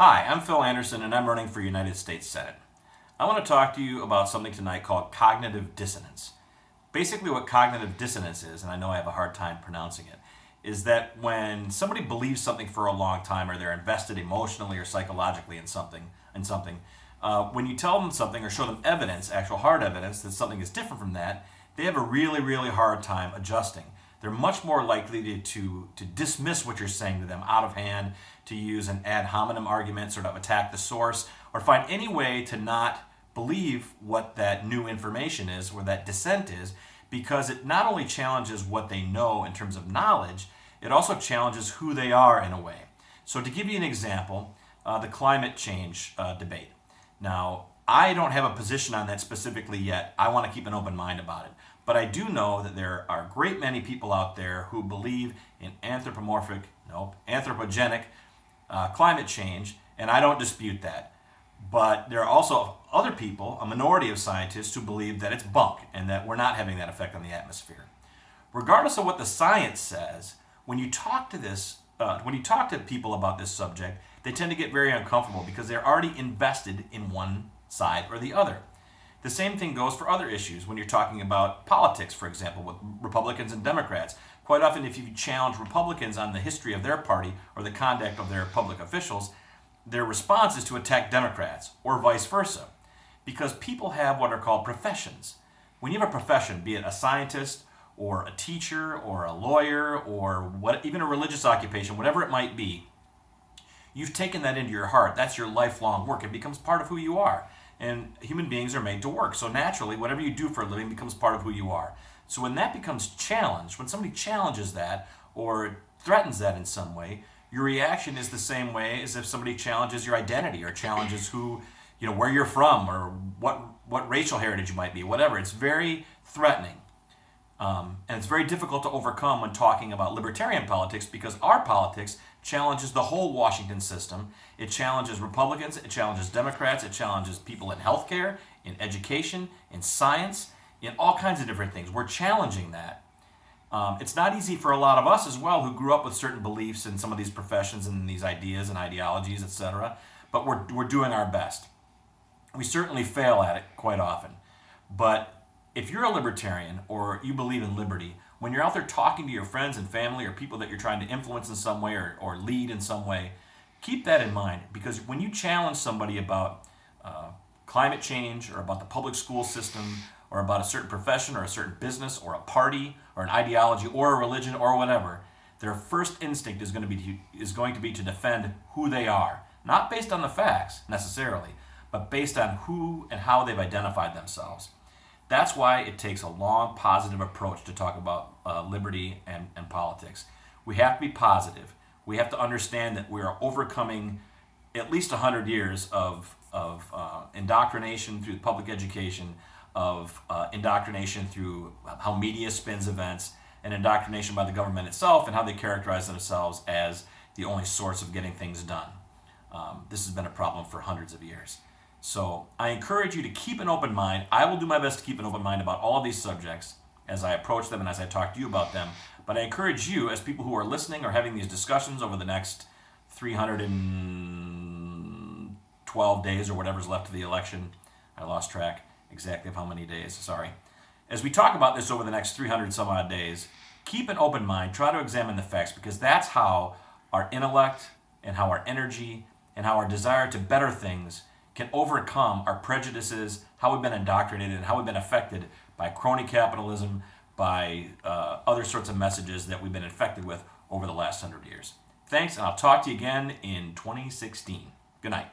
Hi, I'm Phil Anderson and I'm running for United States Senate. I want to talk to you about something tonight called cognitive dissonance. Basically what cognitive dissonance is, and I know I have a hard time pronouncing it, is that when somebody believes something for a long time or they're invested emotionally or psychologically in something, when you tell them something or show them evidence, actual hard evidence that something is different from that, they have a really, really hard time adjusting. They're much more likely to dismiss what you're saying to them out of hand, to use an ad hominem argument, sort of attack the source, or find any way to not believe what that new information is, or that dissent is, because it not only challenges what they know in terms of knowledge, it also challenges who they are in a way. So to give you an example, the climate change debate. Now, I don't have a position on that specifically yet. I want to keep an open mind about it. But I do know that there are a great many people out there who believe in anthropogenic climate change, and I don't dispute that. But there are also other people, a minority of scientists, who believe that it's bunk and that we're not having that effect on the atmosphere. Regardless of what the science says, when you talk to people about this subject, they tend to get very uncomfortable because they're already invested in one side or the other. The same thing goes for other issues when you're talking about politics, for example, with Republicans and Democrats. Quite often, if you challenge Republicans on the history of their party or the conduct of their public officials, their response is to attack Democrats, or vice versa. Because people have what are called professions. When you have a profession, be it a scientist, or a teacher, or a lawyer, or even a religious occupation, whatever it might be, you've taken that into your heart. That's your lifelong work. It becomes part of who you are. And human beings are made to work. So naturally, whatever you do for a living becomes part of who you are. So when that becomes challenged, when somebody challenges that or threatens that in some way, your reaction is the same way as if somebody challenges your identity or challenges where you're from or what racial heritage you might be, whatever. It's very threatening. And it's very difficult to overcome when talking about libertarian politics because our politics challenges the whole Washington system. It challenges Republicans, it challenges Democrats, it challenges people in healthcare, in education, in science, in all kinds of different things. We're challenging that. It's not easy for a lot of us as well who grew up with certain beliefs in some of these professions and these ideas and ideologies, etc. But we're doing our best. We certainly fail at it quite often. But if you're a libertarian or you believe in liberty, when you're out there talking to your friends and family or people that you're trying to influence in some way or lead in some way, keep that in mind. Because when you challenge somebody about climate change or about the public school system or about a certain profession or a certain business or a party or an ideology or a religion or whatever, their first instinct is going to be to defend who they are. Not based on the facts necessarily, but based on who and how they've identified themselves. That's why it takes a long, positive approach to talk about liberty and politics. We have to be positive. We have to understand that we are overcoming at least 100 years of indoctrination through public education, of indoctrination through how media spins events, and indoctrination by the government itself and how they characterize themselves as the only source of getting things done. This has been a problem for hundreds of years. So I encourage you to keep an open mind. I will do my best to keep an open mind about all of these subjects as I approach them and as I talk to you about them. But I encourage you, as people who are listening or having these discussions over the next 312 days or whatever's left of the election, I lost track exactly of how many days, sorry. As we talk about this over the next 300 some odd days, keep an open mind, try to examine the facts, because that's how our intellect and how our energy and how our desire to better things can overcome our prejudices, how we've been indoctrinated, and how we've been affected by crony capitalism, by other sorts of messages that we've been infected with over the last 100 years. Thanks, and I'll talk to you again in 2016. Good night.